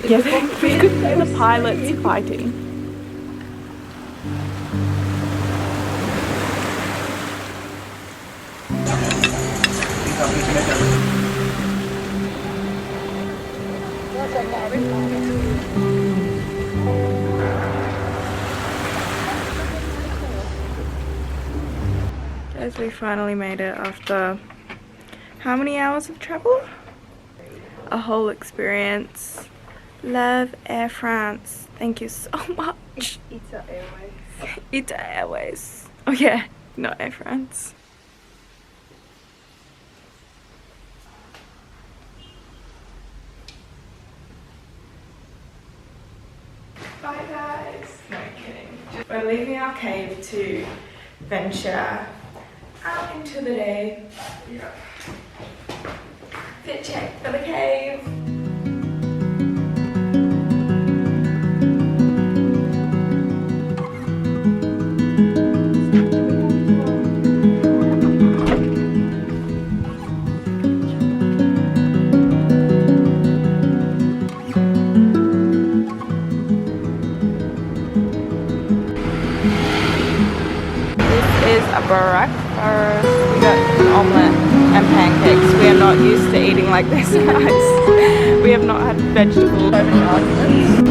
Yes, we could hear the pilots fighting. Guys, we finally made it after how many hours of travel? A whole experience. Love Air France. Thank you so much. ITA Airways. ITA Airways. Oh yeah, not Air France. Bye guys. No kidding. We're leaving our cave to venture out into the day. Yeah. Fit check for the cave. Breakfast. We got an omelette and pancakes. We are not used to eating like this, guys. We have not had vegetables. So many arguments.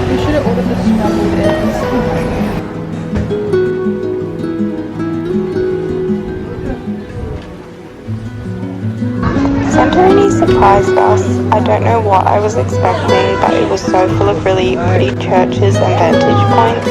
We should have ordered the scrambled eggs. Santorini surprised us. I don't know what I was expecting, but it was so full of really pretty churches and vantage points.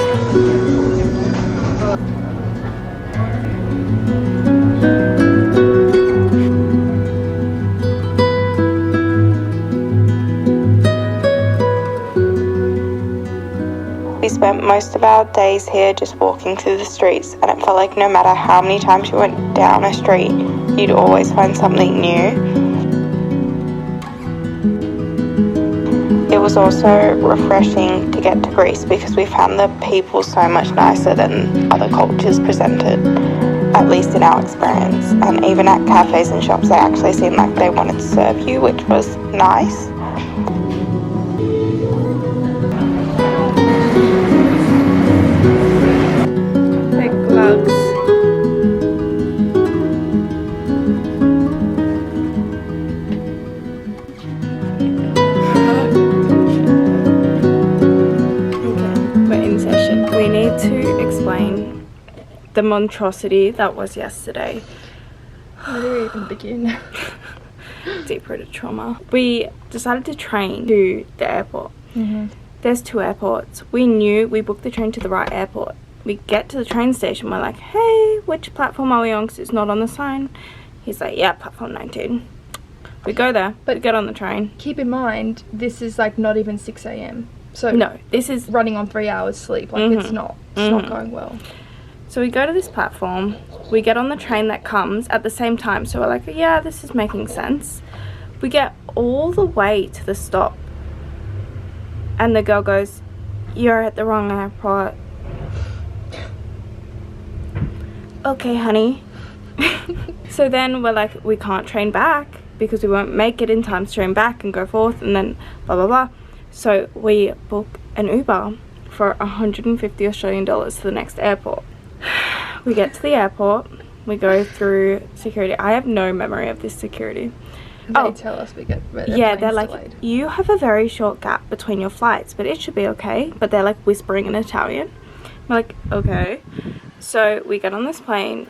We spent most of our days here just walking through the streets, and it felt like no matter how many times you went down a street, you'd always find something new. It was also refreshing to get to Greece because we found the people so much nicer than other cultures presented, at least in our experience. And even at cafes and shops, they actually seemed like they wanted to serve you, which was nice. Big gloves. To explain the monstrosity that was yesterday. Where do we even begin? Deep-rooted trauma. We decided to train to the airport. There's 2 airports. We booked the train to the right airport. We get to the train station, we're like, hey, which platform are we on? Because it's not on the sign. He's like, yeah, platform 19. We go there, but we get on the train. Keep in mind, this is like not even 6 a.m. So no, this is running on 3 hours sleep. Like it's not going well. So we go to this platform. We get on the train that comes at the same time. So we're like, yeah, this is making sense. We get all the way to the stop, and the girl goes, "You're at the wrong airport." Okay, honey. So then we're like, we can't train back because we won't make it in time to train back and go forth, and then blah blah blah. So we book an Uber for 150 Australian dollars to the next airport. We get to the airport, we go through security. I have no memory of this security. They tell us we get they're like, delayed. You have a very short gap between your flights, but it should be okay. But they're like whispering in Italian. We're like, okay. So we get on this plane,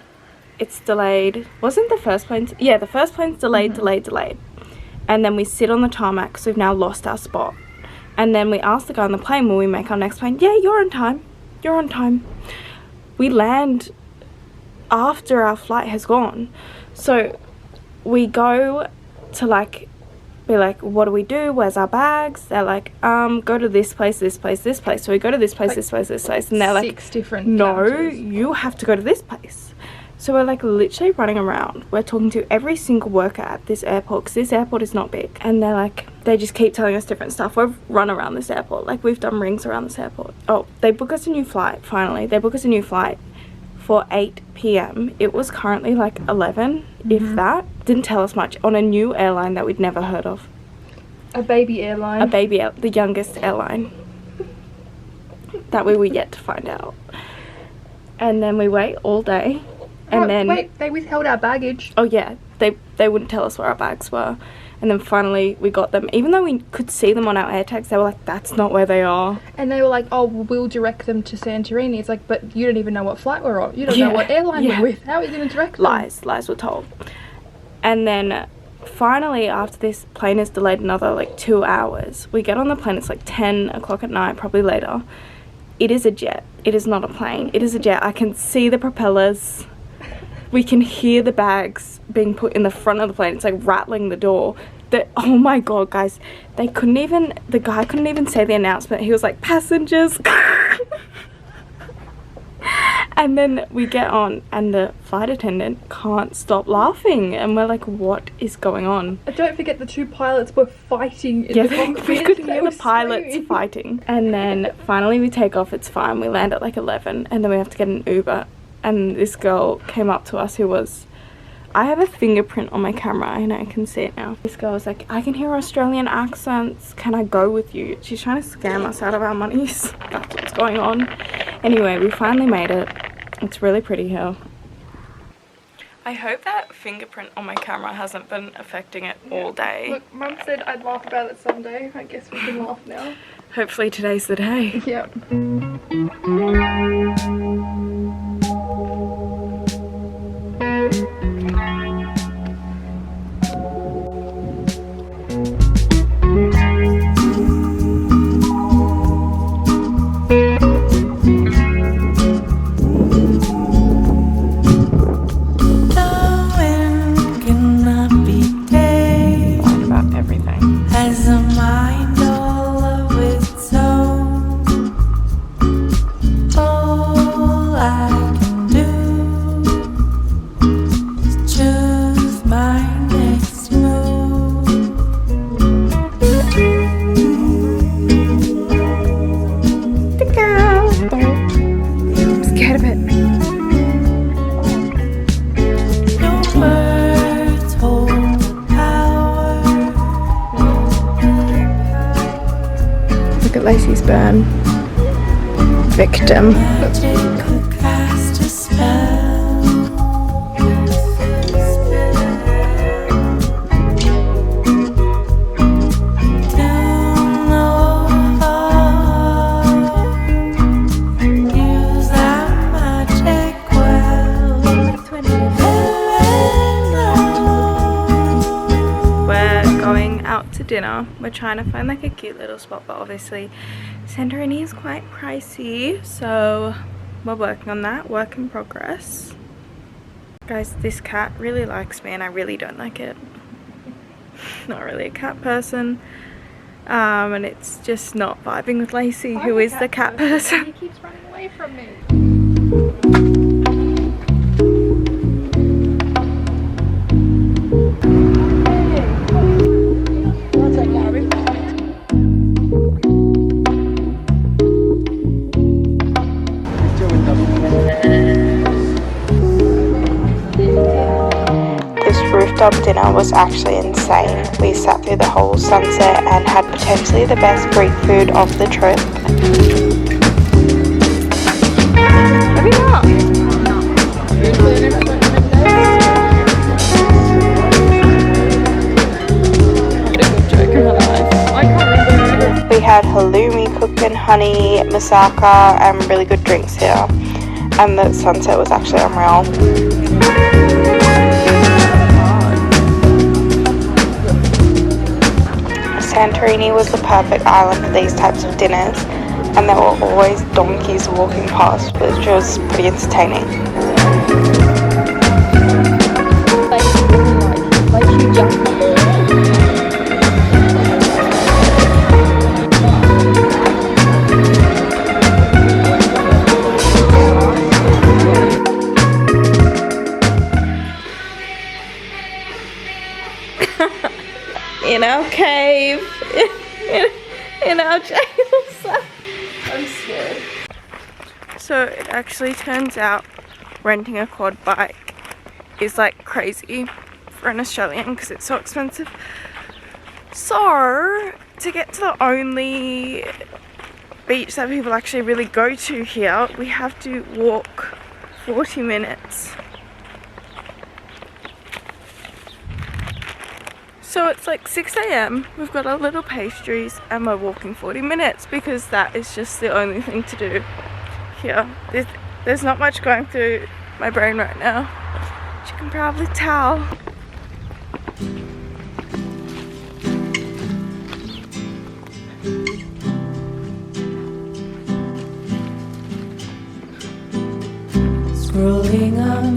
it's delayed. Wasn't the first plane? Yeah, the first plane's delayed. And then we sit on the tarmac because we've now lost our spot. And then we ask the guy on the plane, will we make our next plane? Yeah, you're on time. You're on time. We land after our flight has gone. So we go to like We're like, what do we do? Where's our bags? They're like, go to this place, this place, this place. So we go to this place, this place, this place. And they're like, 6 different no, counters. you have to go to this place. So we're like literally running around. We're talking to every single worker at this airport, because this airport is not big. And they're like, they just keep telling us different stuff. We've run around this airport. Like, we've done rings around this airport. Oh, they book us a new flight, finally. They book us a new flight for 8 p.m. It was currently like 11, if that. Didn't tell us much, on a new airline that we'd never heard of. A baby airline. The youngest airline that we were yet to find out. And then we wait all day. And then wait, they withheld our baggage. Oh yeah, they wouldn't tell us where our bags were. And then finally we got them. Even though we could see them on our air tags, they were like, that's not where they are. And they were like, oh, we'll direct them to Santorini. It's like, but you don't even know what flight we're on. You don't know what airline we're with. How are you going to direct them? Lies were told. And then finally, after this plane is delayed another like 2 hours, we get on the plane. It's like 10 o'clock at night, probably later. It is a jet. It is not a plane. It is a jet. I can see the propellers. We can hear the bags being put in the front of the plane. It's like rattling the door. Oh my god, guys. The guy couldn't even say the announcement. He was like, passengers. And then we get on and the flight attendant can't stop laughing. And we're like, what is going on? Don't forget the 2 pilots were fighting in the cockpit. We could hear the pilots fighting. And then finally we take off. It's fine. We land at like 11 and then we have to get an Uber. And this girl came up to us who was, I have a fingerprint on my camera and I can see it now. This girl was like, I can hear Australian accents. Can I go with you? She's trying to scam us out of our monies. That's what's going on. Anyway, we finally made it. It's really pretty here. I hope that fingerprint on my camera hasn't been affecting it all day. Look, Mum said I'd laugh about it someday. I guess we can laugh now. Hopefully today's the day. Yep. Lacey's burn victim. Dinner. We're trying to find like a cute little spot, but obviously Santorini is quite pricey, so we're working on that. Work in progress. Guys, this cat really likes me and I really don't like it. Not really a cat person, and it's just not vibing with Lacey, who is the cat person. He keeps running away from me. Rooftop dinner was actually insane. We sat through the whole sunset and had potentially the best Greek food of the trip. Maybe not. We had halloumi cooked in honey, moussaka, and really good drinks here. And the sunset was actually unreal. Santorini was the perfect island for these types of dinners, and there were always donkeys walking past, which was pretty entertaining. in our jail cell. I'm scared. So it actually turns out renting a quad bike is like crazy for an Australian because it's so expensive. So to get to the only beach that people actually really go to here, we have to walk 40 minutes. So it's like 6 AM, we've got our little pastries and we're walking 40 minutes because that is just the only thing to do here. There's not much going through my brain right now, as you can probably tell.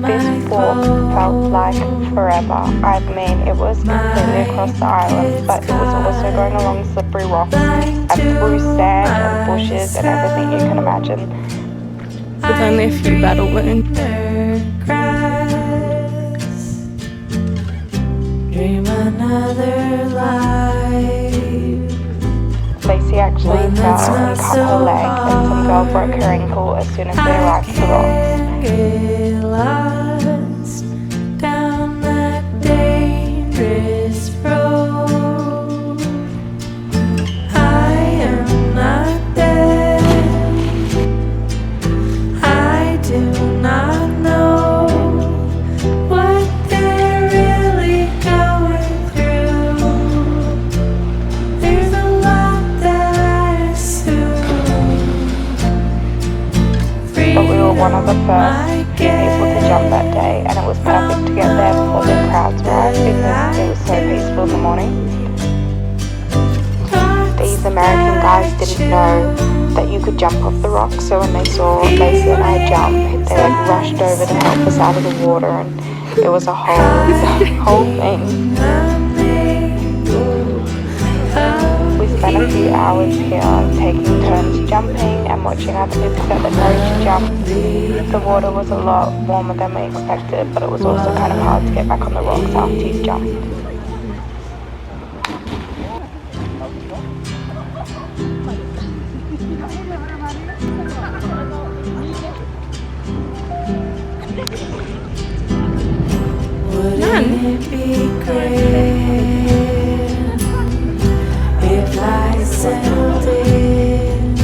This walk felt like forever. I mean, it was completely across the island, but it was also going along slippery rocks and through sand and bushes and everything you can imagine. With only a few battle wounds. Dream another life. Lacey actually fell and cut her leg, and some girl broke her ankle as soon as we arrived at the rocks. Get lost down that dangerous road. I am not dead. I do not know what they're really going through. There's a lot that I assume. But we were one of the first people to jump that day, and it was perfect to get there before the crowds arrived because it was so peaceful in the morning. These American guys didn't know that you could jump off the rocks, so when they saw Lacey and I jump, they like rushed over to help us out of the water, and it was a whole thing. We spent a few hours here taking turns jumping and watching other people get the courage to jump. The water was a lot warmer than we expected, but it was also kind of hard to get back on the rocks after you jumped. Wouldn't it be great if I settled in?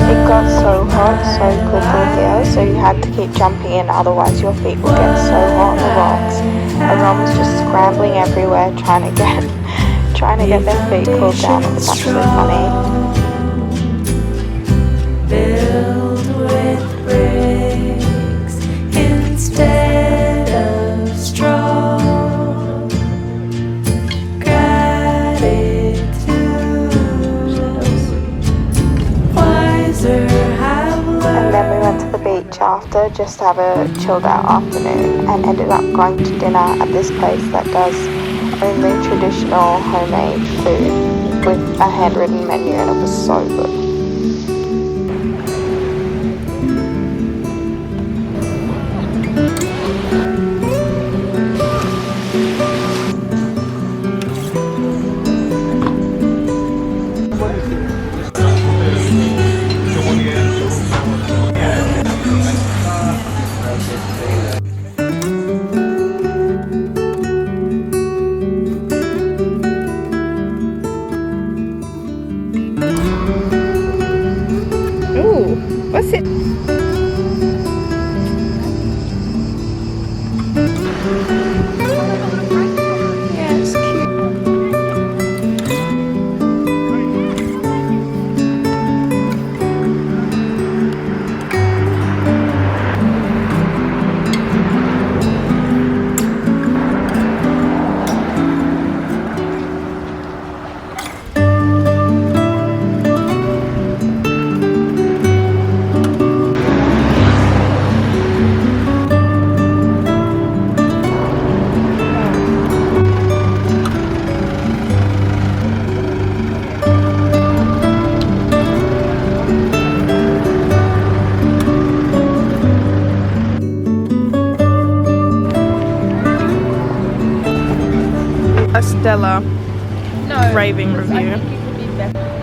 It got so hot so quickly here, so you had to keep jumping in, otherwise your feet would get so hot on the rocks. Everyone was just scrambling everywhere trying to get their feet cooled down. It was actually funny. Build with bricks instead of straw. And then we went to the beach after just to have a chilled out afternoon, and ended up going to dinner at this place that does only traditional homemade food with a handwritten menu, and it was so good. What's it? Yeah, it's cute. Stella. raving review. I think you could be better.